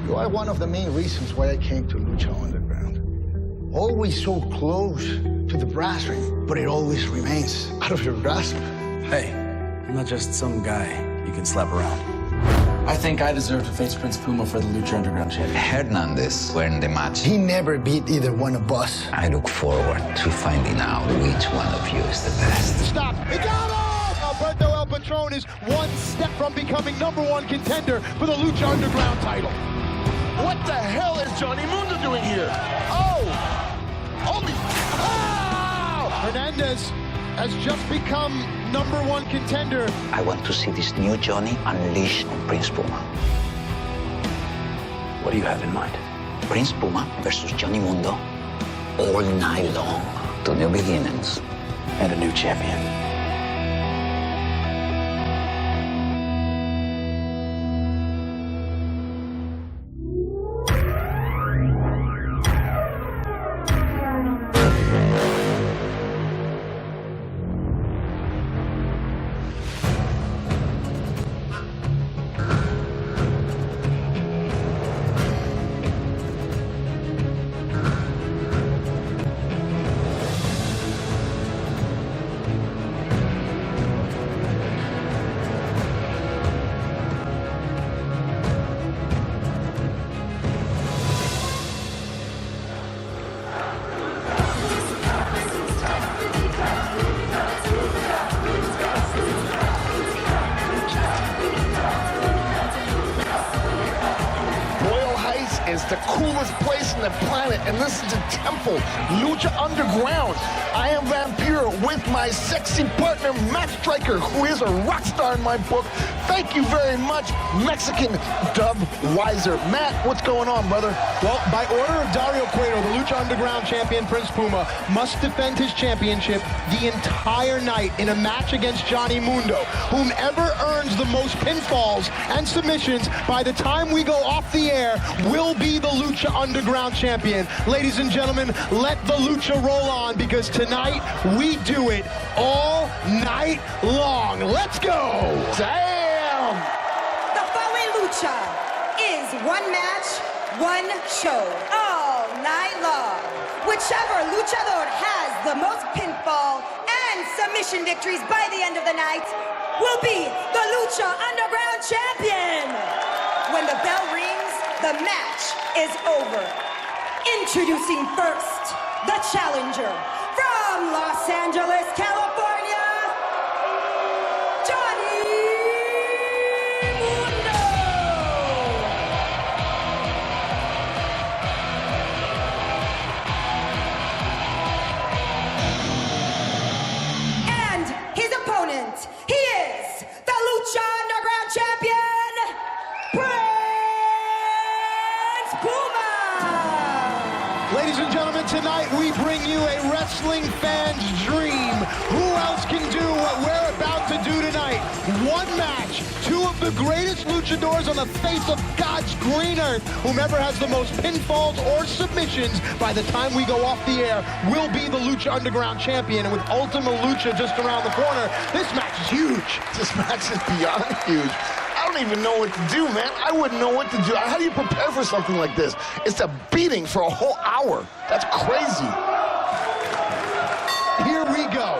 You are one of the main reasons why I came to Lucha Underground. Always so close to the brass ring, but it always remains out of your grasp. Hey, I'm not just some guy you can slap around. I think I deserve to face Prince Puma for the Lucha Underground champion. Hernandez won the match. He never beat either one of us. I look forward to finding out which one of you is the best. Stop. He got him! Alberto El Patron is one step from becoming #1 contender for the Lucha Underground title. What the hell is Johnny Mundo doing here? Oh! Holy... Oh! Hernandez has just become #1 contender. I want to see this new Johnny unleash on Prince Puma. What do you have in mind? Prince Puma versus Johnny Mundo all night long. Two new beginnings. And a new champion. Is the coolest place on the planet, and this is a temple, Lucha Underground. I am Vampiro with my sexy partner, Matt Striker, who is a rock star in my book. Thank you very much, Mexican Dub Weiser. Matt, what's going on, brother? Well, by order of Dario Cueto, the Lucha Underground champion, Prince Puma, must defend his championship the entire night in a match against Johnny Mundo. Whomever earns the most pinfalls and submissions by the time we go off the air will be the Lucha Underground champion. Ladies and gentlemen, let the Lucha roll on, because tonight we do it all night long. Let's go! Damn! The following Lucha is one match, one show, all night long. Whichever luchador has the most pinfall and submission victories by the end of the night will be the Lucha Underground champion. When the bell rings, the match is over. Introducing first, the challenger from Los Angeles, California, Johnny Mundo. And his opponent, he is the Lucha Underground champion, Prince Puma. Ladies and gentlemen, tonight we bring you a wrestling fan's dream. Who else can do what we're about to do tonight? One match, two of the greatest luchadors on the face of God's green earth. Whomever has the most pinfalls or submissions by the time we go off the air will be the Lucha Underground champion. And with Ultima Lucha just around the corner, this match is huge. This match is beyond huge. I don't even know what to do, man. I wouldn't know what to do. How do you prepare for something like this? It's a beating for a whole hour. That's crazy. Here we go.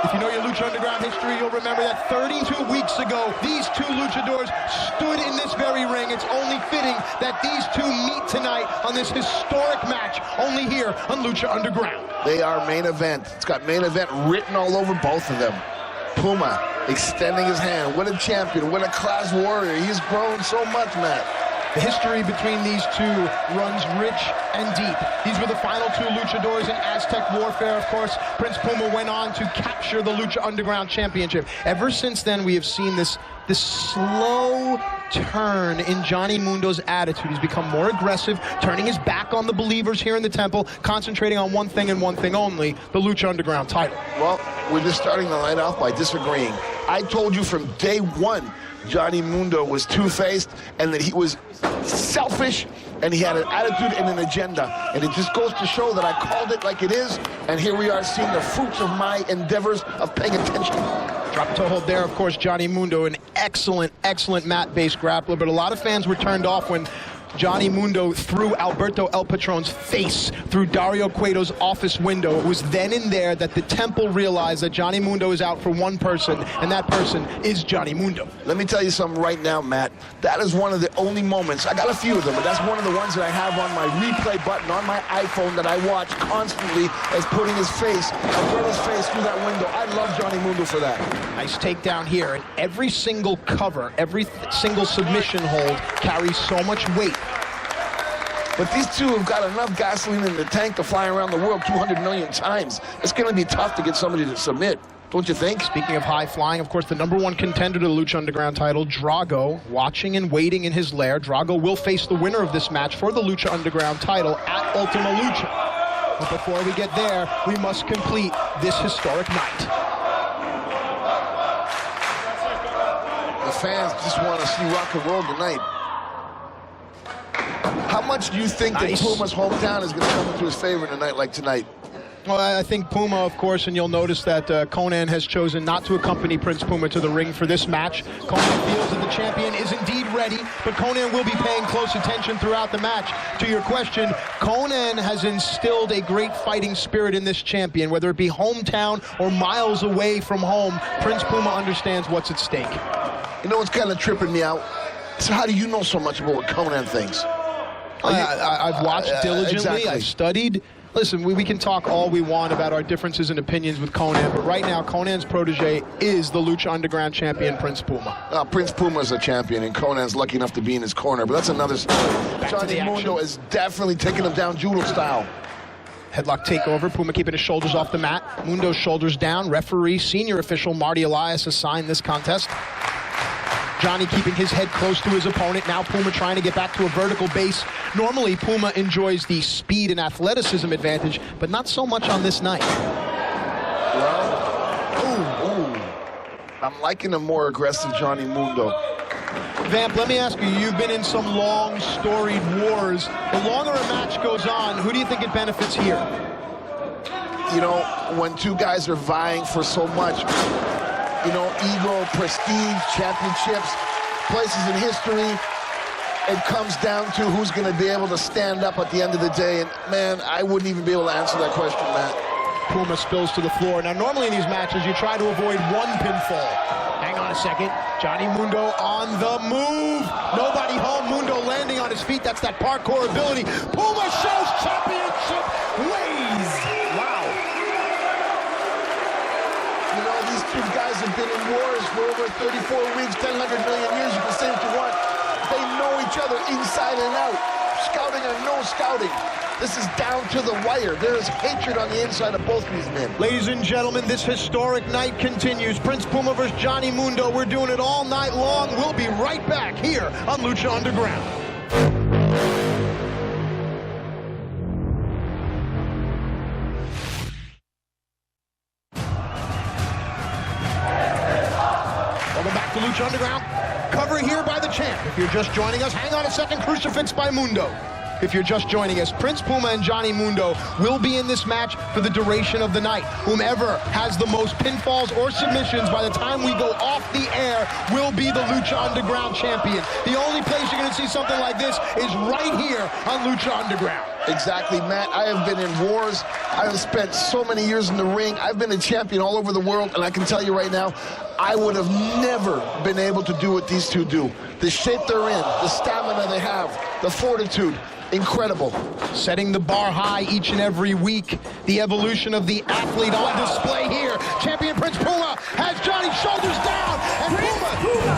If you know your Lucha Underground history, you'll remember that 32 weeks ago, these two luchadors stood in this very ring. It's only fitting that these two meet tonight on this historic match, only here on Lucha Underground. They are main event. It's got main event written all over both of them. Puma extending his hand. What a champion. What a class warrior. He's grown so much, Matt. The history between these two runs rich and deep. These were the final two luchadors in Aztec warfare. Of course, Prince Puma went on to capture the Lucha Underground Championship. Ever since then, we have seen this slow turn in Johnny Mundo's attitude. He's become more aggressive, turning his back on the believers here in the temple, concentrating on one thing and one thing only, the Lucha Underground title. Well, we're just starting the night off by disagreeing. I told you from day one Johnny Mundo was two-faced and that he was selfish and he had an attitude and an agenda. And it just goes to show that I called it like it is, and here we are seeing the fruits of my endeavors of paying attention. Drop toe hold there, of course, Johnny Mundo, an excellent, excellent mat-based grappler, but a lot of fans were turned off when Johnny Mundo threw Alberto El Patron's face through Dario Cueto's office window. It was then and there that the temple realized that Johnny Mundo is out for one person, and that person is Johnny Mundo. Let me tell you something right now, Matt. That is one of the only moments, I got a few of them, but that's one of the ones that I have on my replay button on my iPhone that I watch constantly as putting his face, Alberto's face through that window. I love Johnny Mundo for that. Nice takedown here, and every single cover, every single submission hold carries so much weight. But these two have got enough gasoline in the tank to fly around the world 200 million times. It's going to be tough to get somebody to submit, don't you think? Speaking of high flying, of course, the #1 contender to the Lucha Underground title, Drago, watching and waiting in his lair. Drago will face the winner of this match for the Lucha Underground title at Ultima Lucha. But before we get there, we must complete this historic night. The fans just want to see rock and roll tonight. How much do you think that Puma's hometown is going to come into his favor in a night like tonight? Well, I think Puma, of course, and you'll notice that Konnan has chosen not to accompany Prince Puma to the ring for this match. Konnan feels that the champion is indeed ready, but Konnan will be paying close attention throughout the match. To your question, Konnan has instilled a great fighting spirit in this champion. Whether it be hometown or miles away from home, Prince Puma understands what's at stake. You know what's kind of tripping me out? So how do you know so much about what Konnan thinks? I've watched diligently, exactly. I've studied. Listen, we can talk all we want about our differences in opinions with Konnan, but right now, Konnan's protege is the Lucha Underground champion, Prince Puma. Prince Puma's a champion, and Konnan's lucky enough to be in his corner, but that's another story. Johnny Mundo is definitely taking him down judo style. Headlock takeover, Puma keeping his shoulders off the mat. Mundo's shoulders down. Referee, senior official Marty Elias assigned this contest. Johnny keeping his head close to his opponent. Now Puma trying to get back to a vertical base. Normally, Puma enjoys the speed and athleticism advantage, but not so much on this night. Well, I'm liking a more aggressive Johnny Mundo. Vamp, let me ask you, you've been in some long, storied wars. The longer a match goes on, who do you think it benefits here? You know, when two guys are vying for so much, you know, ego, prestige, championships, places in history, it comes down to who's going to be able to stand up at the end of the day. And, man, I wouldn't even be able to answer that question, Matt. Puma spills to the floor. Now, normally in these matches, you try to avoid one pinfall. Hang on a second. Johnny Mundo on the move. Nobody home. Mundo landing on his feet. That's that parkour ability. Puma shows championship ways. Wow. You know, these two guys have been in wars for over 34 weeks, 100 million years. You can say what you want. They know each other inside and out. Scouting or no scouting. This is down to the wire. There is hatred on the inside of both these men. Ladies and gentlemen, this historic night continues. Prince Puma versus Johnny Mundo. We're doing it all night long. We'll be right back here on Lucha Underground. Welcome back to Lucha Underground. Cover here by the champ. If you're just joining us, hang on a second. Crucifix by Mundo. If you're just joining us, Prince Puma and Johnny Mundo will be in this match for the duration of the night. Whomever has the most pinfalls or submissions by the time we go off the air will be the Lucha Underground champion. The only place you're going to see something like this is right here on Lucha Underground. Exactly, Matt. I have been in wars. I have spent so many years in the ring. I've been a champion all over the world, and I can tell you right now, I would have never been able to do what these two do. The shape they're in, the stamina they have, the fortitude. Incredible. Setting the bar high each and every week. The evolution of the athlete on display here. Champion Prince Puma has Johnny's shoulders down. And Prince Puma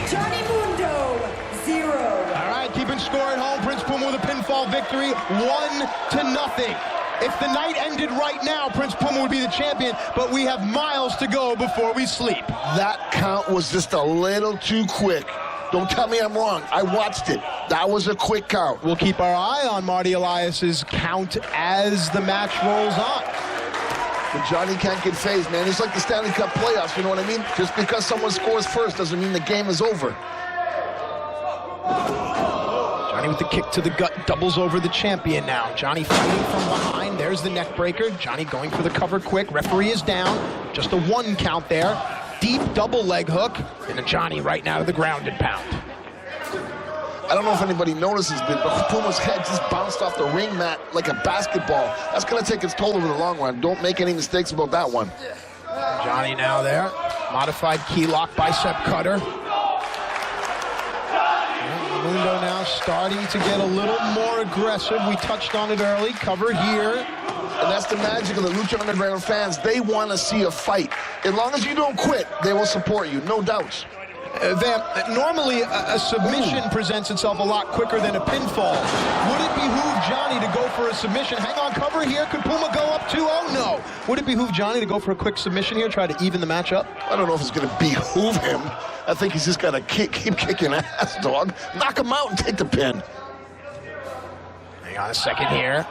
1, Johnny Mundo 0. All right, keeping score at home. Prince Puma with a pinfall victory, 1-0. If the night ended right now, Prince Puma would be the champion, but we have miles to go before we sleep. That count was just a little too quick. Don't tell me I'm wrong. I watched it. That was a quick count. We'll keep our eye on Marty Elias's count as the match rolls on. But Johnny can't get phased, man. It's like the Stanley Cup playoffs, you know what I mean? Just because someone scores first doesn't mean the game is over. Johnny Johnny with the kick to the gut, doubles over the champion now. Johnny fighting from behind. There's the neck breaker. Johnny going for the cover quick. Referee is down. Just a 1 count there. Deep double leg hook. And a Johnny right now to the ground and pound. I don't know if anybody notices, but Puma's head just bounced off the ring mat like a basketball. That's going to take its toll over the long run. Don't make any mistakes about that one. Johnny now there. Modified key lock bicep cutter. Mundo now starting to get a little more aggressive. We touched on it early. Cover here. And that's the magic of the Lucha Underground fans. They want to see a fight. As long as you don't quit, they will support you, no doubts. Vamp, normally a submission presents itself a lot quicker than a pinfall. Would it behoove Johnny to go for a submission? Hang on, cover here. Could Puma go up 2-0? No. Would it behoove Johnny to go for a quick submission here, try to even the match up? I don't know if it's going to behoove him. I think he's just got to keep kicking ass, dog. Knock him out and take the pin. Hang on a second here.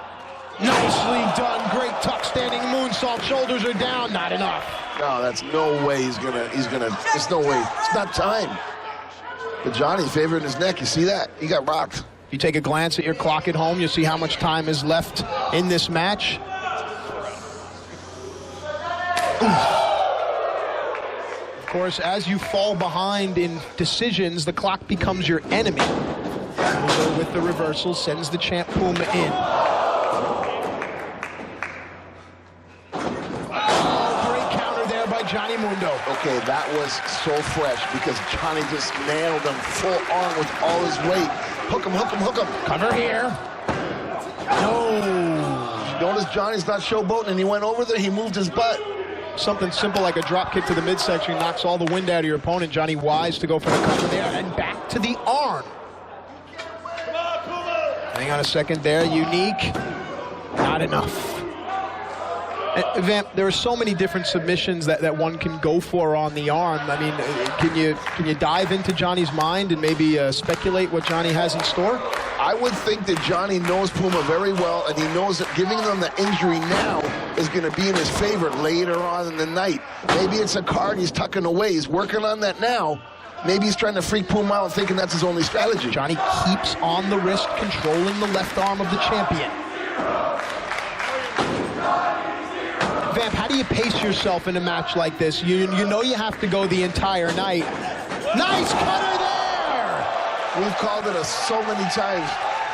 Nicely done. Great tuck, standing moonsault. Shoulders are down. Not enough. No, that's no way he's gonna, there's no way. It's not time. But Johnny's favoring his neck. You see that? He got rocked. If you take a glance at your clock at home, you'll see how much time is left in this match. Of course, as you fall behind in decisions, the clock becomes your enemy. Mundo with the reversal sends the champ Puma in. Johnny Mundo. Okay, that was so fresh because Johnny just nailed him full on with all his weight. Hook him, hook him, hook him. Cover here. No. Notice Johnny's not showboating and he went over there, he moved his butt. Something simple like a drop kick to the midsection knocks all the wind out of your opponent. Johnny wise to go for the cover there and back to the arm. Hang on a second there, unique. Not enough. Vamp, there are so many different submissions that one can go for on the arm. I mean, can you dive into Johnny's mind and maybe speculate what Johnny has in store? I would think that Johnny knows Puma very well, and he knows that giving them the injury now is going to be in his favor later on in the night. Maybe it's a card he's tucking away. He's working on that now. Maybe he's trying to freak Puma out thinking that's his only strategy. Johnny keeps on the wrist, controlling the left arm of the champion. Vamp, how do you pace yourself in a match like this? You know you have to go the entire night. Nice cutter there! We've called it so many times.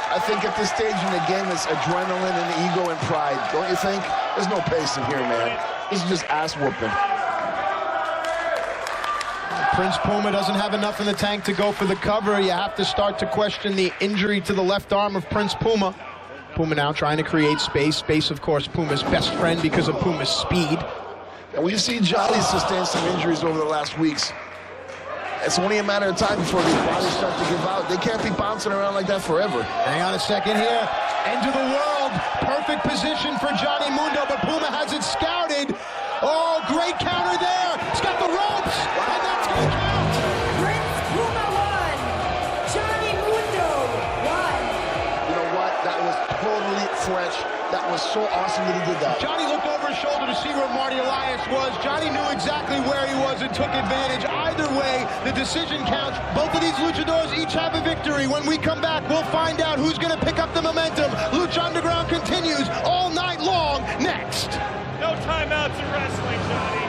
I think at this stage in the game, it's adrenaline and ego and pride. Don't you think? There's no pacing here, man. This is just ass whooping. Prince Puma doesn't have enough in the tank to go for the cover. You have to start to question the injury to the left arm of Prince Puma. Puma now trying to create space. Space, of course, Puma's best friend because of Puma's speed. And we've seen Johnny sustain some injuries over the last weeks. It's only a matter of time before these bodies start to give out. They can't be bouncing around like that forever. Hang on a second here. End of the world. Perfect position for Johnny Mundo, but Puma has it scouted. Oh, great counter there. He's got the ropes, and that's going to count. Prince Puma won. Johnny Mundo won. You know what? That was totally fresh. That was so awesome that he did that. Johnny looked over his shoulder to see where Marty Elias was. Johnny knew exactly where he was and took advantage. Either way, the decision counts. Both of these luchadors each have a victory. When we come back, we'll find out who's going to pick up the momentum. Lucha Underground continues all night long next. No timeouts in wrestling, Johnny.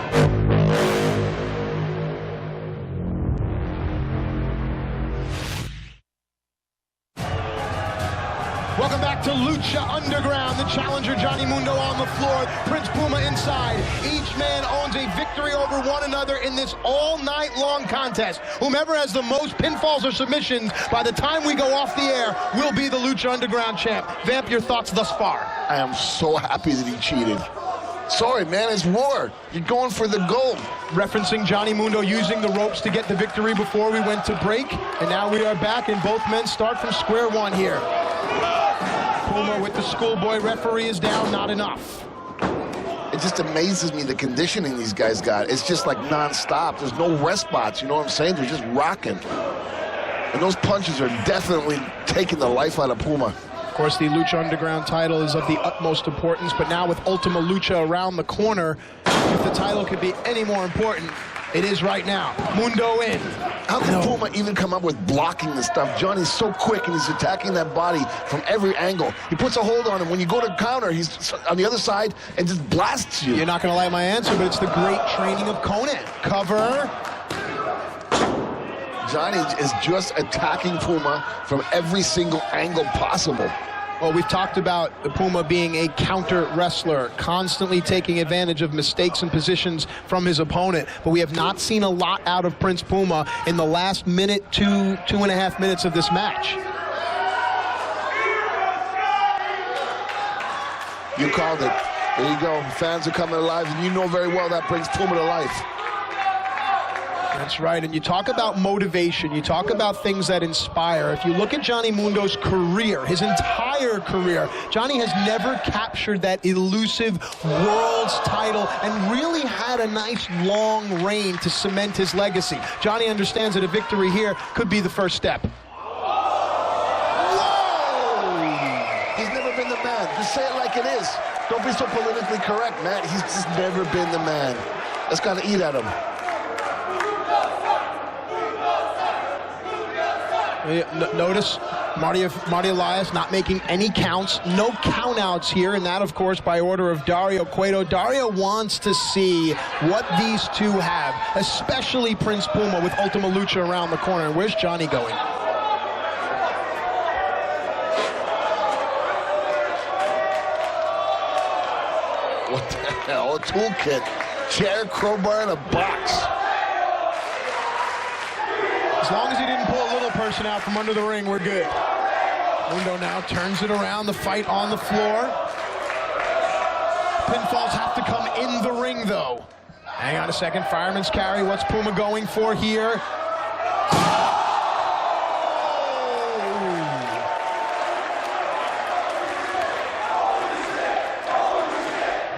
Welcome back to Lucha Underground. The challenger, Johnny Mundo, on the floor. Prince Puma inside. Each man owns a victory over one another in this all-night-long contest. Whomever has the most pinfalls or submissions by the time we go off the air will be the Lucha Underground champ. Vamp, your thoughts thus far? I am so happy that he cheated. Sorry, man, it's war. You're going for the gold. Referencing Johnny Mundo using the ropes to get the victory before we went to break. And now we are back, and both men start from square one here. Puma with the schoolboy. Referee is down, not enough. It just amazes me the conditioning these guys got. It's just like non-stop. There's no rest spots, you know what I'm saying? They're just rocking. And those punches are definitely taking the life out of Puma. Of course, the Lucha Underground title is of the utmost importance, but now with Ultima Lucha around the corner, if the title could be any more important, it is right now. Mundo in. How can Puma even come up with blocking this stuff? Johnny's so quick, and he's attacking that body from every angle. He puts a hold on him. When you go to counter, he's on the other side and just blasts you. You're not going to like my answer, but it's the great training of Conan. Cover. Johnny is just attacking Puma from every single angle possible. Well, we've talked about the Puma being a counter wrestler, constantly taking advantage of mistakes and positions from his opponent, but we have not seen a lot out of Prince Puma in the last minute, 2.5 minutes of this match. You called it. There you go. Fans are coming alive, and you know very well that brings Puma to life. That's right, and you talk about motivation, you talk about things that inspire. If you look at Johnny Mundo's career, his entire career, Johnny has never captured that elusive world's title and really had a nice long reign to cement his legacy. Johnny understands that a victory here could be the first step. Whoa! He's never been the man. Just say it like it is. Don't be so politically correct, man. He's just never been the man. That's got to eat at him. Notice Marty Elias not making any counts, no countouts here, and that, of course, by order of Dario Cueto. Dario wants to see what these two have, especially Prince Puma with Ultima Lucha around the corner. And where's Johnny going? What the hell? A toolkit. Chair, crowbar, and a box. As long as he didn't pull a little person out from under the ring, we're good. Mundo now turns it around, the fight on the floor. Pinfalls have to come in the ring, though. Hang on a second, fireman's carry. What's Puma going for here?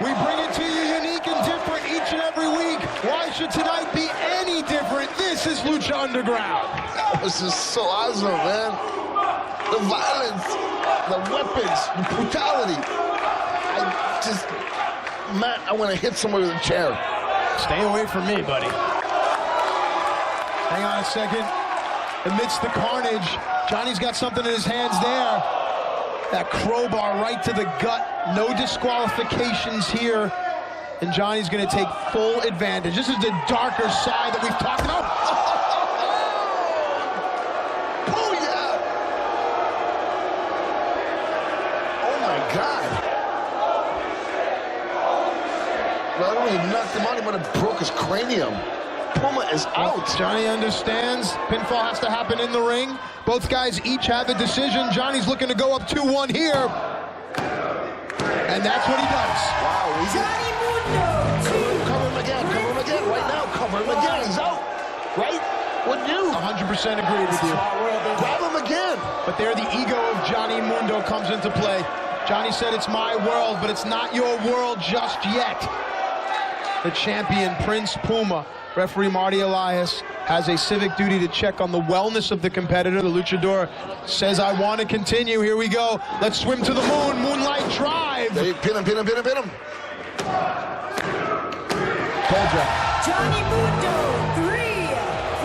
We bring it to you unique and different each and every week. Why should tonight be any different? This is Lucha Underground. This is so awesome, man. The violence, the weapons, the brutality. I want to hit someone with a chair. Stay away from me, buddy. Hang on a second. Amidst the carnage, Johnny's got something in his hands there. That crowbar right to the gut. No disqualifications here. And Johnny's going to take full advantage. This is the darker side that we've talked about. Oh, yeah. Oh, my God. Not only knocked him out, he might have broke his cranium. Puma is out. Johnny understands. Pinfall has to happen in the ring. Both guys each have a decision. Johnny's looking to go up 2-1 here. And that's what he does. Wow. Johnny Mundo. Cover him again. Cover him again. Right now. Cover him again. He's out. Right? Wouldn't you? 100% agree with you. Grab him again. But there the ego of Johnny Mundo comes into play. Johnny said it's my world, but it's not your world just yet. The champion, Prince Puma. Referee Marty Elias has a civic duty to check on the wellness of the competitor. The luchador says, I want to continue. Here we go. Let's swim to the moon. Moonlight drive. Hey, pin him, pin him, pin him, pin him. Told ya. Johnny Mundo, 3.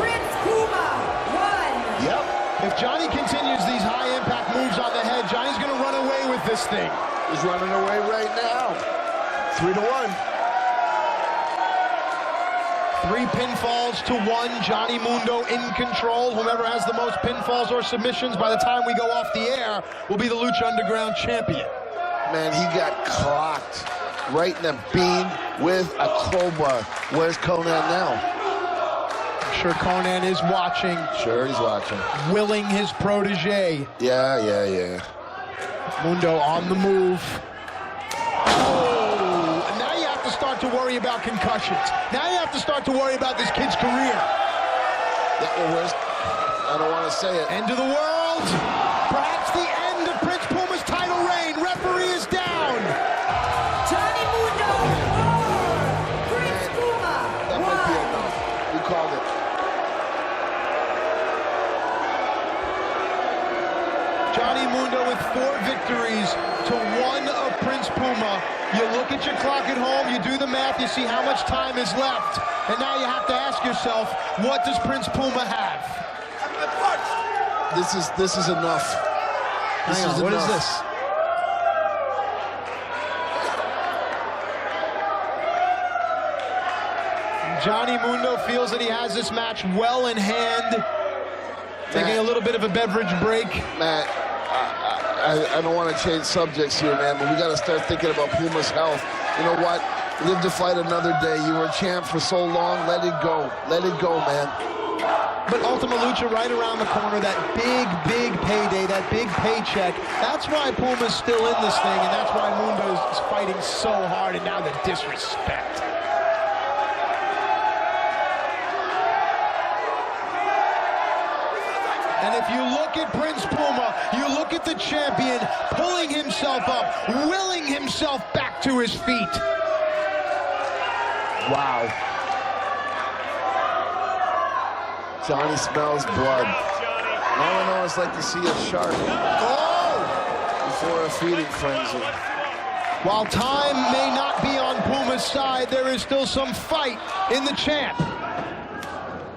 Prince Puma, 1. Yep. If Johnny continues these high-impact moves on the head, Johnny's going to run away with this thing. He's running away right now. 3-1. 3 pinfalls to 1. Johnny Mundo in control. Whomever has the most pinfalls or submissions by the time we go off the air will be the Lucha Underground champion. Man, he got clocked right in the bean with a crowbar. Where's Conan now? I'm sure Conan is watching. Sure, he's watching. Willing his protege. Yeah. Mundo on the move. Oh, and now you have to start to worry about concussions. Now you have to start to worry about this kid's career. I don't want to say it. End of the world. Perhaps the end of Prince Puma's title reign. Referee is down. Johnny Mundo, 4. Prince Puma, That 1. might be enough. You called it. Johnny Mundo with 4 victories to 1 of Prince Puma. You look at your clock at home, you do the math, you see how much time is left. And now you have to ask yourself, what does Prince Puma have? This is enough. What is this? Johnny Mundo feels that he has this match well in hand. Taking a little bit of a beverage break. Matt, I don't want to change subjects here, man, but we got to start thinking about Puma's health. You know what? Live to fight another day. You were a champ for so long. Let it go. Let it go, man. But Ultima Lucha right around the corner, that big payday, that big paycheck. That's why Puma's still in this thing, and that's why Mundo's fighting so hard, and now the disrespect. And if you look at Prince Puma, you look at the champion pulling himself up, willing himself back to his feet. Wow. Johnny smells blood. All I know is like to see a shark before a feeding frenzy. While time may not be on Puma's side, there is still some fight in the champ.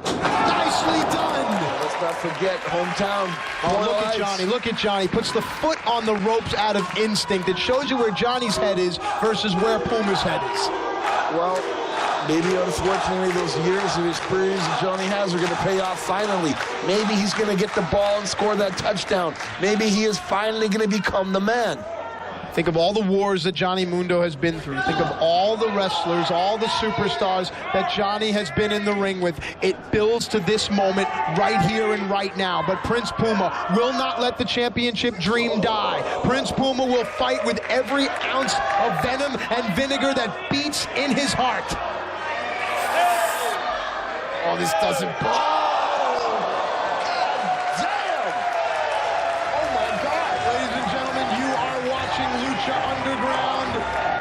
Nicely done. Let's not forget hometown. Oh, look at Johnny. Look at Johnny. Puts the foot on the ropes out of instinct. It shows you where Johnny's head is versus where Puma's head is. Well, maybe unfortunately those years of experience that Johnny has are going to pay off finally. Maybe he's going to get the ball and score that touchdown. Maybe he is finally going to become the man. Think of all the wars that Johnny Mundo has been through. Think of all the wrestlers, all the superstars that Johnny has been in the ring with. It builds to this moment right here and right now. But Prince Puma will not let the championship dream die. Prince Puma will fight with every ounce of venom and vinegar that beats in his heart. Oh, this doesn't... Underground.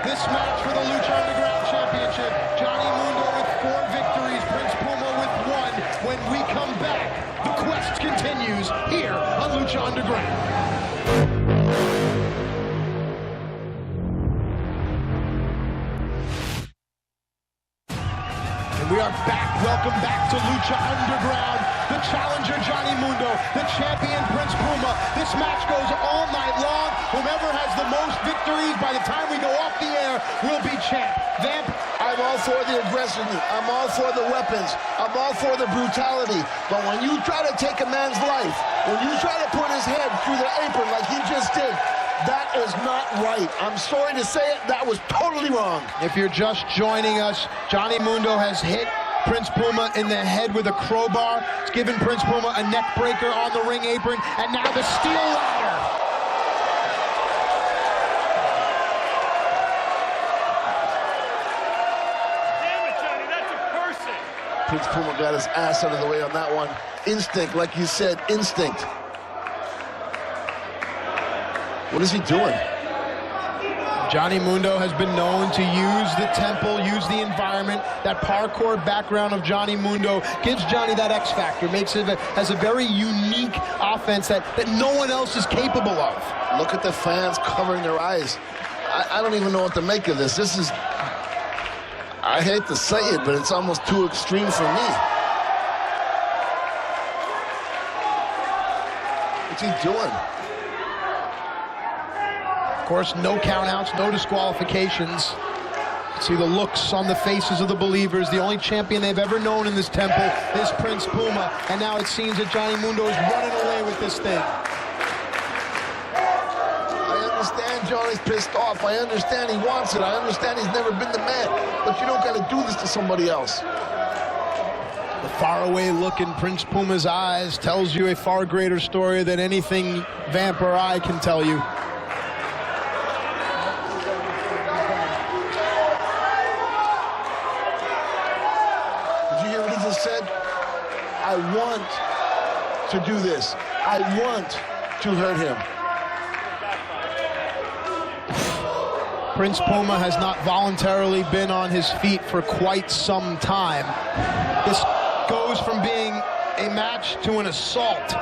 This match for the Lucha Underground Championship. Johnny Mundo with 4 victories, Prince Puma with 1. When we come back, the quest continues here on Lucha Underground. And we are back. Welcome back to Lucha Underground. The challenger, Johnny Mundo. The champion, Prince Puma. This match goes all night long. Whomever has the most victories by the time we go off the air will be champ. Vamp. I'm all for the aggression. I'm all for the weapons. I'm all for the brutality. But when you try to take a man's life, when you try to put his head through the apron like he just did, that is not right. I'm sorry to say it, that was totally wrong. If you're just joining us, Johnny Mundo has hit Prince Puma in the head with a crowbar. It's given Prince Puma a neck breaker on the ring apron, and now the steel ladder. Prince Puma got his ass out of the way on that one. Instinct, like you said, instinct. What is he doing? Johnny Mundo has been known to use the temple, use the environment. That parkour background of Johnny Mundo gives Johnny that X factor, makes it has a very unique offense that no one else is capable of. Look at the fans covering their eyes. I don't even know what to make of this. This is... I hate to say it, but it's almost too extreme for me. What's he doing? Of course, no countouts, no disqualifications. See the looks on the faces of the believers. The only champion they've ever known in this temple is Prince Puma. And now it seems that Johnny Mundo is running away with this thing. I understand Johnny's pissed off. I understand he wants it. I understand he's never been the man. But you don't got to do this to somebody else. The faraway look in Prince Puma's eyes tells you a far greater story than anything Vamp or I can tell you. Did you hear what he just said? I want to do this. I want to hurt him. Prince Puma has not voluntarily been on his feet for quite some time. This goes from being a match to an assault.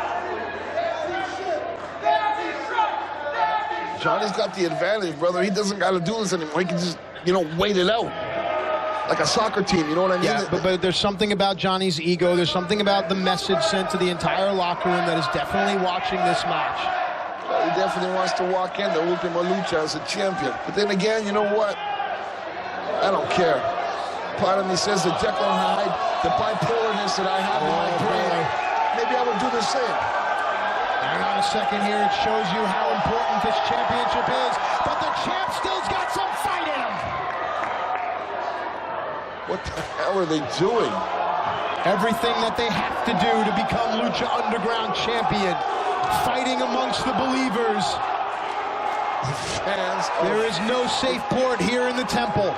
Johnny's got the advantage, brother. He doesn't got to do this anymore. He can just, you know, wait it out. Like a soccer team, you know what I mean? Yeah, but there's something about Johnny's ego. There's something about the message sent to the entire locker room that is definitely watching this match. He definitely wants to walk in the Ultima Lucha as a champion. But then again, you know what? I don't care. Part of me says the Jekyll and Hyde, the bipolarness that I have in my brain, maybe I would do the same. Hang on a second here. It shows you how important this championship is. But the champ still's got some fight in him. What the hell are they doing? Everything that they have to do to become Lucha Underground champion. Fighting amongst the believers. The fans. There is no safe port here in the temple.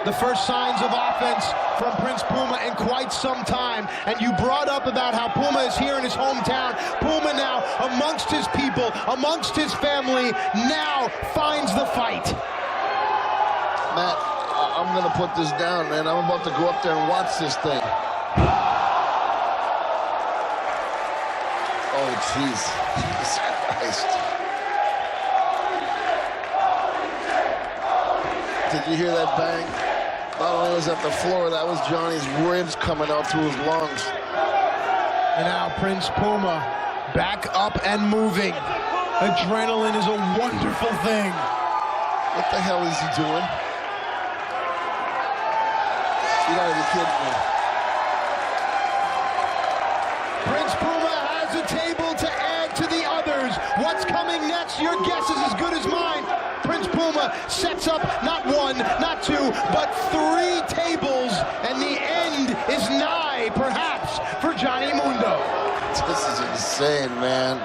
The first signs of offense from Prince Puma in quite some time. And you brought up about how Puma is here in his hometown. Puma now amongst his people, amongst his family, now finds the fight. Matt, I'm going to put this down, man. I'm about to go up there and watch this thing. Oh, jeez. Jesus Christ. Did you hear that bang? Not only was that the floor, that was Johnny's ribs coming out through his lungs. And now Prince Puma back up and moving. Adrenaline is a wonderful thing. What the hell is he doing? You gotta be kidding me. Prince Puma has a table to add to the others. What's coming next? Your guess is as good as mine. Prince Puma sets up not one, not two, but 3 tables, and the end is nigh, perhaps, for Johnny Mundo. This is insane, man.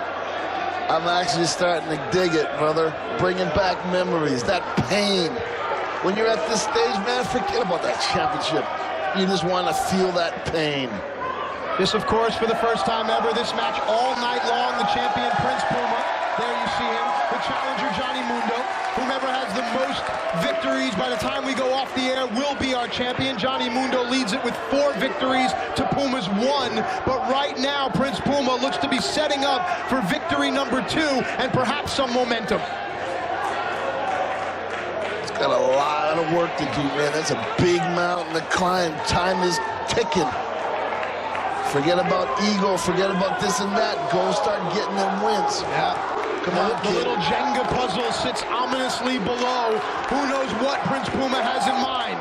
I'm actually starting to dig it, brother. Bringing back memories, that pain. When you're at this stage, man, forget about that championship. You just want to feel that pain. This, of course, for the first time ever, this match all night long, the champion Prince Puma. There you see him, the challenger Johnny Mundo. Whomever has the most victories by the time we go off the air will be our champion. Johnny Mundo leads it with 4 victories to Puma's 1. But right now, Prince Puma looks to be setting up for victory number 2 and perhaps some momentum. Got a lot of work to do, man. That's a big mountain to climb. Time is ticking. Forget about ego. Forget about this and that. Go start getting them wins. Yeah. Come on, the kid. little Jenga puzzle sits ominously below. Who knows what Prince Puma has in mind?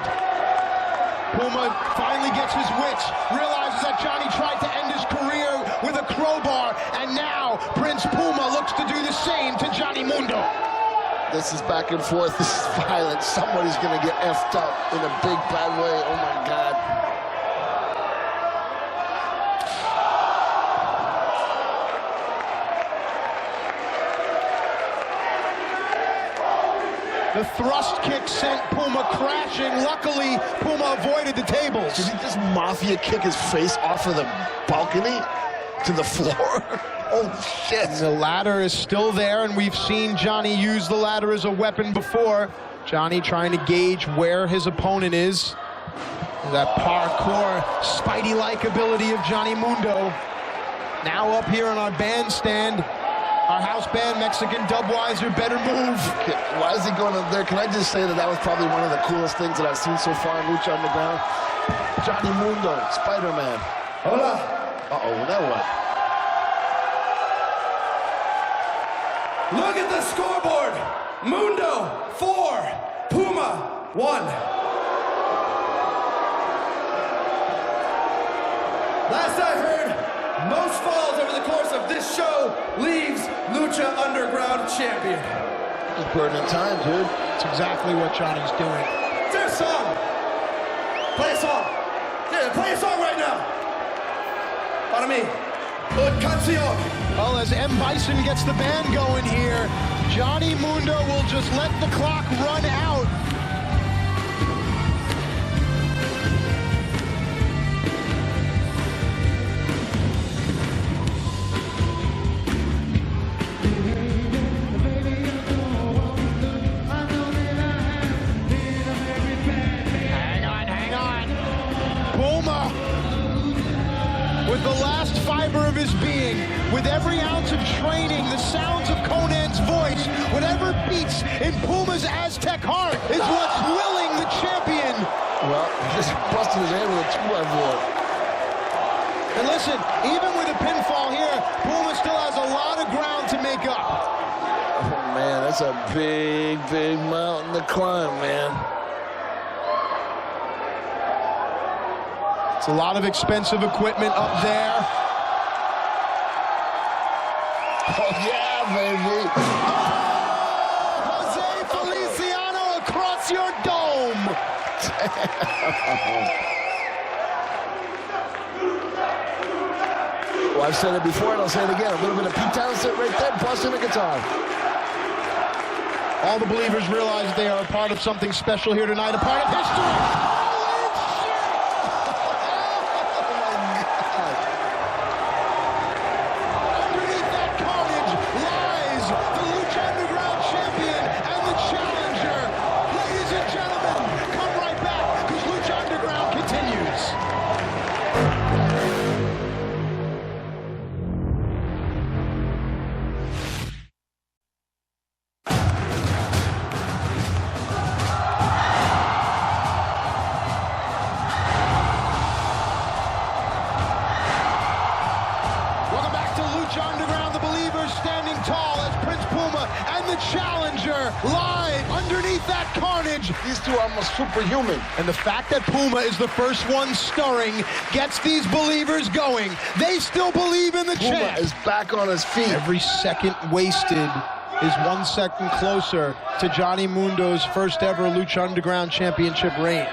Puma finally gets his wits, realizes that Johnny tried to end his career with a crowbar, and now Prince Puma looks to do the same to Johnny Mundo. This is back and forth. This is violent. Somebody's going to get effed up in a big, bad way. Oh, my God. The thrust kick sent Puma crashing. Luckily, Puma avoided the tables. Did he just mafia kick his face off of the balcony to the floor? Oh, shit. The ladder is still there, and we've seen Johnny use the ladder as a weapon before. Johnny trying to gauge where his opponent is. That parkour, Spidey-like ability of Johnny Mundo. Now up here on our bandstand, our house band, Mexican Dubweiser, better move. Okay, why is he going up there? Can I just say that was probably one of the coolest things that I've seen so far in Lucha Underground? Johnny Mundo, Spider-Man. Hola. Uh-oh, now what? Look at the scoreboard. Mundo 4, Puma 1. Last I heard, most falls over the course of this show leaves Lucha Underground champion. Just burning time, dude. That's exactly what Johnny's doing. Is there a song? Play a song. Yeah, play a song right now. Para mí. Una canción. Well, as M. Bison gets the band going here, Johnny Mundo will just let the clock run out. Hang on. Puma with the last fiber of his being, with every ounce of training, the sounds of Conan's voice, whatever beats in Puma's Aztec heart is what's willing the champion. Well, he just busted his head with a 2x4. And listen, even with a pinfall here, Puma still has a lot of ground to make up. Oh, man, that's a big, big mountain to climb, man. It's a lot of expensive equipment up there. Oh, yeah, baby. Oh, Jose Feliciano across your dome. Well, I've said it before and I'll say it again. A little bit of Pete Townsend right there, busting the guitar. All the believers realize they are a part of something special here tonight, a part of history. Live underneath that carnage. These two are almost superhuman. And the fact that Puma is the first one stirring gets these believers going. They still believe in the champ. Puma is back on his feet. Every second wasted is 1 second closer to Johnny Mundo's first ever Lucha Underground Championship reign.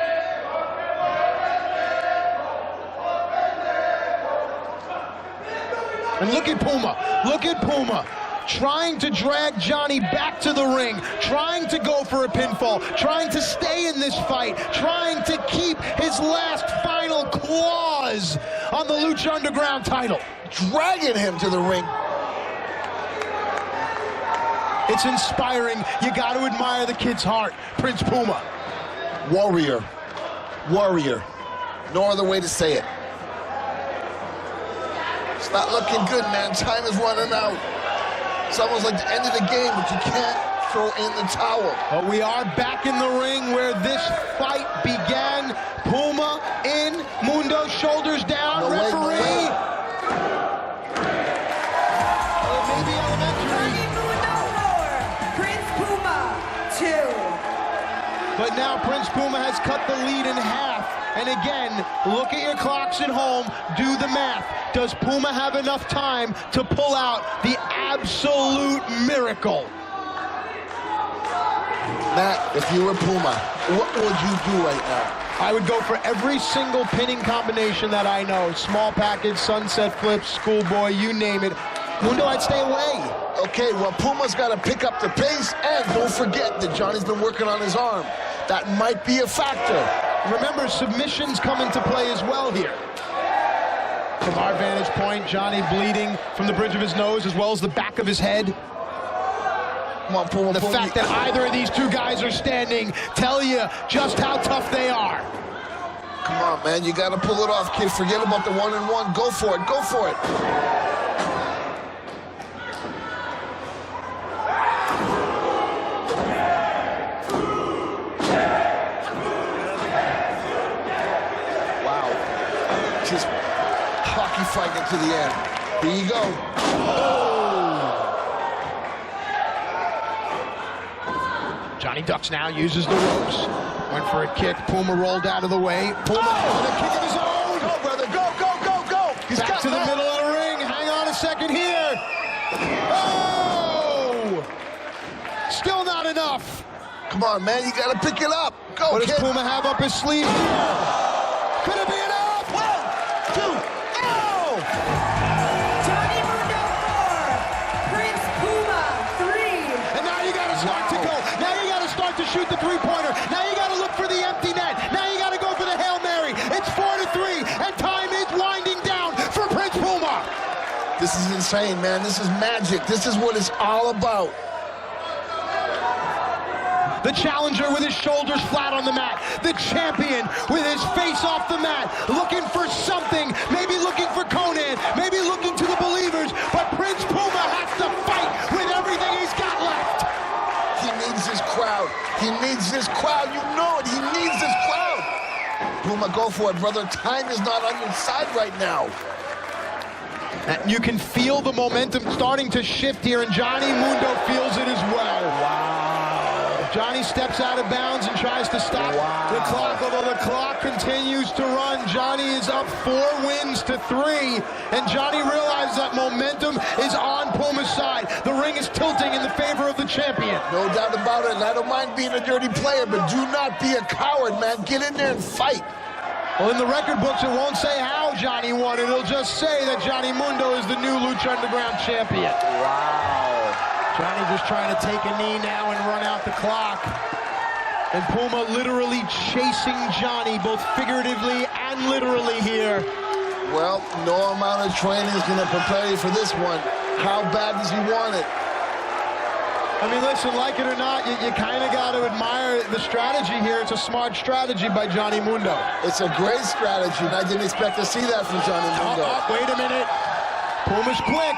And look at Puma. Look at Puma. Trying to drag Johnny back to the ring, trying to go for a pinfall, trying to stay in this fight, trying to keep his last final claws on the Lucha Underground title. Dragging him to the ring. It's inspiring. You got to admire the kid's heart, Prince Puma. Warrior. Warrior. No other way to say it. It's not looking good, man. Time is running out. It's almost like the end of the game, but you can't throw in the towel. But we are back in the ring where this fight began. Puma in, Mundo shoulders down, no referee. Way. Maybe elementary. Mundo 4, Prince Puma 2. But now Prince Puma has cut the lead in half. And again, look at your clocks at home, do the math. Does Puma have enough time to pull out the absolute miracle? Matt, if you were Puma, what would you do right now? I would go for every single pinning combination that I know. Small package, sunset flips, schoolboy, you name it. Mundo, I'd stay away. Okay, well, Puma's got to pick up the pace, and don't forget that Johnny's been working on his arm. That might be a factor. Remember, submissions come into play as well here. From our vantage point, Johnny bleeding from the bridge of his nose as well as the back of his head. Come on, Puma. The fact that either of these two guys are standing tell you just how tough they are. Come on, man. You got to pull it off, kid. Forget about the one-on-one. Go for it. Go for it. Just hockey fighting to the end. Here you go. Oh! Johnny ducks now, uses the ropes. Went for a kick. Puma rolled out of the way. Puma with a kick of his own. Go, brother. Go, go, go, go. He's back to the middle of the ring. Hang on a second here. Oh! Still not enough. Come on, man. You got to pick it up. Go, what kid. does Puma have up his sleeve here? Could it be enough? 1, 2, oh! Johnny Mundo 4, Prince Puma 3. And now you got to start to go. Now you got to start to shoot the three-pointer. Now you got to look for the empty net. Now you got to go for the Hail Mary. It's 4-3, and time is winding down for Prince Puma. This is insane, man. This is magic. This is what it's all about. The challenger with his shoulders flat on the mat. The champion with his face off the mat. Looking for something. Maybe looking for Conan. Puma, go for it, brother. Time is not on your side right now. And you can feel the momentum starting to shift here, and Johnny Mundo feels it as well. Wow. Johnny steps out of bounds and tries to stop the clock, although the clock continues to run. Johnny is up 4 wins to 3, and Johnny realizes that momentum is on Puma's side. The ring is tilting in the favor of the champion. No doubt about it, and I don't mind being a dirty player, but do not be a coward, man. Get in there and fight. Well, in the record books, it won't say how Johnny won it. It'll just say that Johnny Mundo is the new Lucha Underground champion. Wow. Johnny just trying to take a knee now and run out the clock. And Puma literally chasing Johnny, both figuratively and literally here. Well, no amount of training is going to prepare you for this one. How bad does he want it? I mean, listen, like it or not, you kind of got to admire the strategy here. It's a smart strategy by Johnny Mundo. It's a great strategy, and I didn't expect to see that from Johnny Mundo. Wait a minute. Puma's quick.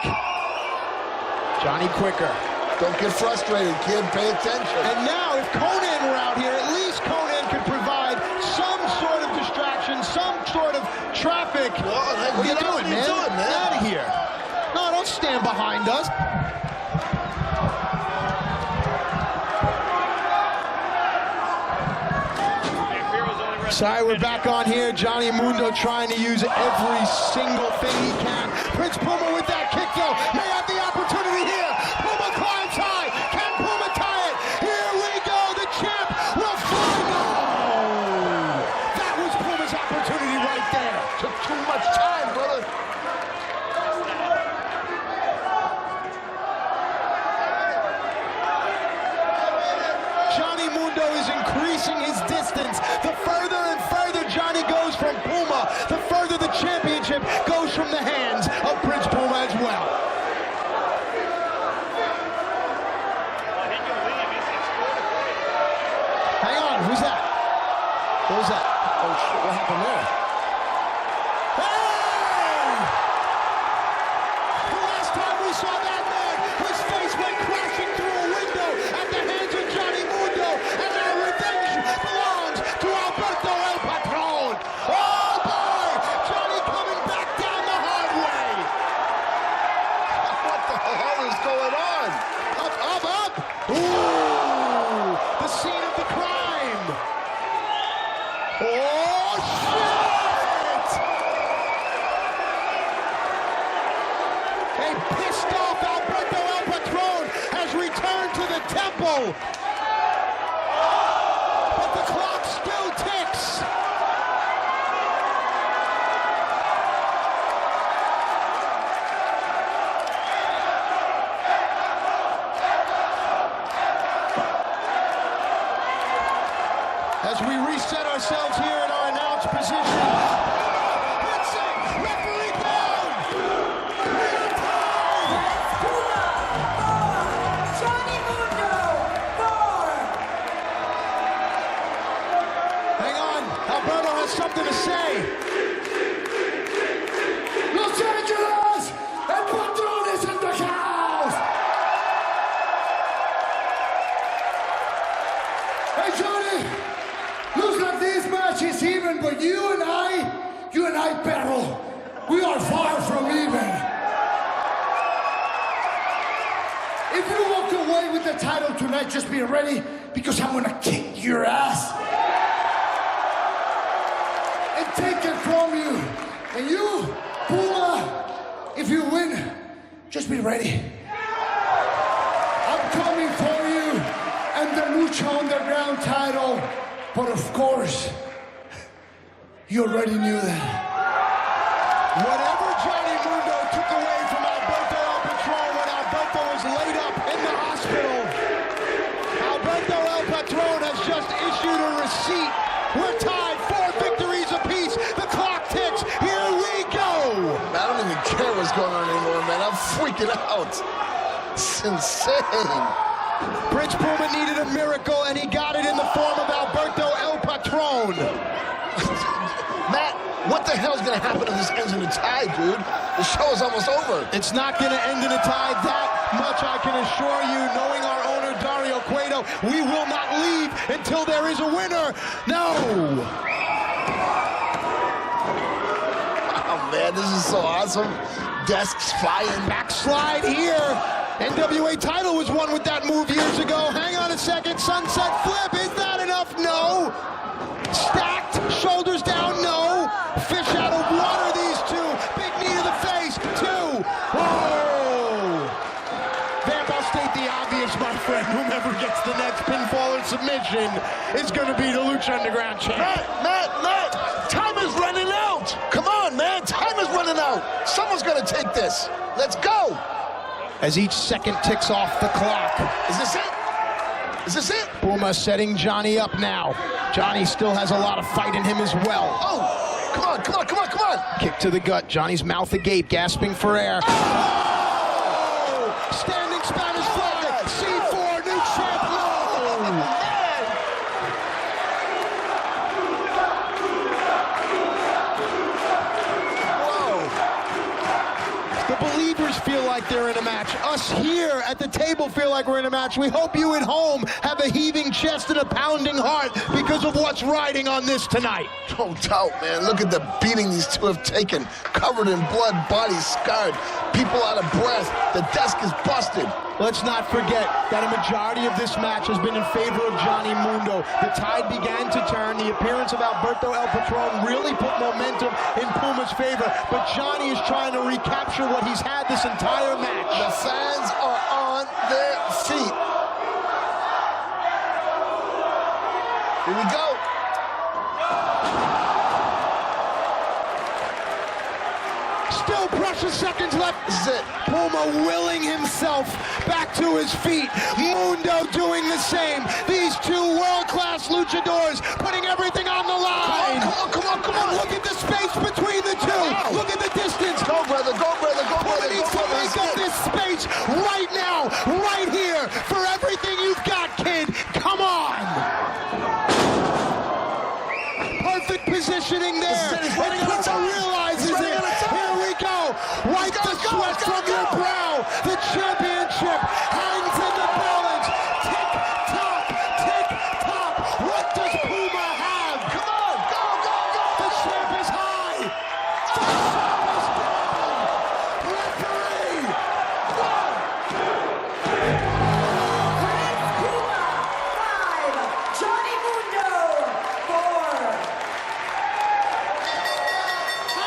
Johnny quicker. Don't get frustrated, kid. Pay attention. And now, if Conan were out here, at least Conan could provide some sort of distraction, some sort of traffic. Well, what are you doing, man? Get out of here. No, don't stand behind us. Sorry, we're back on here. Johnny Mundo trying to use every single thing he can. Prince Puma with that kick, though, may have the opportunity here. Puma climbs high. Can Puma tie it? Here we go. The champ will fly. No! That was Puma's opportunity right there. Took too much time, brother. Johnny Mundo is increasing his distance. The further and further Johnny goes from Puma, the further the championship goes from the hands of Prince Puma as well. Hang on, who's that? What was that? Oh, shit, what happened there? Hey! The last time we saw that man, his face went crashing through a window at the hands of Johnny Mundo, and now revenge belongs to Alberto El Patron. Oh boy! Johnny coming back down the hard way. What the hell is going on? Up! Ooh! The scene of the crime. Oh shit! A pissed off Alberto El Patron has returned to the temple. But the clock still ticks. As we reset ourselves here in our announced position. That's it! Referee down! Johnny Mundo, 4. Hang on, Alberto has something to say. Los Angeles, El Patron is in the house. Hey, Johnny, looks like this match is even, but you and I, Perro, we are far from even. If you walk away with the title tonight, just be ready, because I'm gonna kick your ass and take it from you. And you, Puma, if you win, just be ready. I'm coming for you and the Lucha Underground title. But of course, you already knew that. Whatever Johnny Mundo took away from Alberto El Patron when Alberto was laid up in the hospital, Alberto El Patron has just issued a receipt. We're tied, 4 victories apiece. The clock ticks. Here we go. I don't even care what's going on anymore, man. I'm freaking out. It's insane. Prince Puma needed a miracle, and he got it in the form of Alberto El Patron. Matt, what the hell's gonna happen if this ends in a tie, dude? The show is almost over. It's not going to end in a tie. That much I can assure you, knowing our owner, Dario Cueto, we will not leave until there is a winner. No! man, this is so awesome. Desks flying. Backslide here. NWA title was won with that move years ago. Hang on a second, sunset flip. Is that enough? No. Stacked, shoulders down, no. Fish out of water, these two. Big knee to the face, two. Whoa. Vamp, I'll state the obvious, my friend. Whomever gets the next pinfall or submission is going to be the Lucha Underground champion. Matt, time is running out. Come on, man, time is running out. Someone's going to take this. Let's go. As each second ticks off the clock. Is this it? Is this it? Puma setting Johnny up now. Johnny still has a lot of fight in him as well. Oh, come on, come on, come on, come on. Kick to the gut. Johnny's mouth agape, gasping for air. Oh! Standing Spanish fly. C4, new champ. The believers feel like they're in a match. Us here at the table feel like we're in a match. We hope you at home have a heaving chest and a pounding heart because of what's riding on this tonight. No doubt, man. Look at the beating these two have taken. Covered in blood, bodies scarred, people out of breath. The desk is busted. Let's not forget that a majority of this match has been in favor of Johnny Mundo. The tide began to turn. The appearance of Alberto El Patron really put momentum in Puma's favor, but Johnny is trying to recapture what he's had this entire match. The fans are on their feet. Here we go. Still precious seconds left. This is it. Puma willing himself back to his feet. Mundo doing the same. These two world-class luchadors putting everything on the line. Come on, come on, come on. And look at the space between the two. Wow. Look at the distance. Go, brother, go, brother, go, brother. Puma needs to make up this space right now, right here, for everything you've got, kid. Come on. Perfect positioning there. And Puma realizes it. Here we go. Wipe the sweat from your brow. The championship hangs in the balance. Tick tock, tick tock. What does Puma have? Come on, go, go, go. The champ is high. The champ is down. Referee. Prince Puma, 5. Johnny Mundo, 4.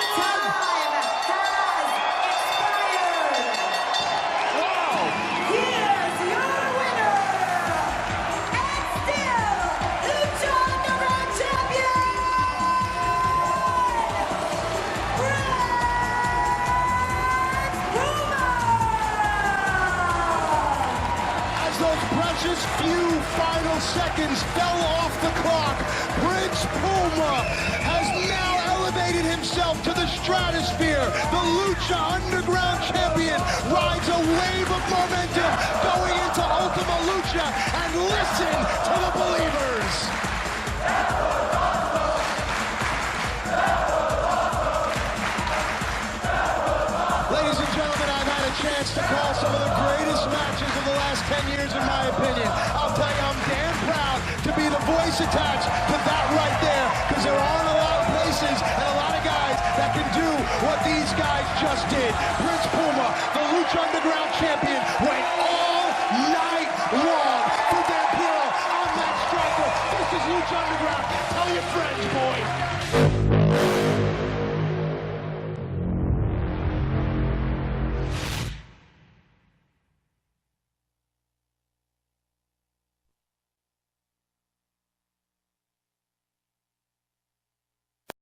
Time has expired. Here's your winner, and still Lucha Underground champion, Prince Puma. As those precious few final seconds fell off the clock, Prince Puma has now elevated himself to the stratosphere. The Lucha Underground champion rides a wave of momentum going into Ultima Lucha, and listen to the believers. Ladies and gentlemen, I've had a chance to call some of the greatest matches of the last 10 years, in my opinion. I'll tell you, I'm damn proud to be the voice attached to that right there, because there aren't a lot of places and a lot of guys that can do what these guys just did. Prince Puma, the Lucha Underground champion,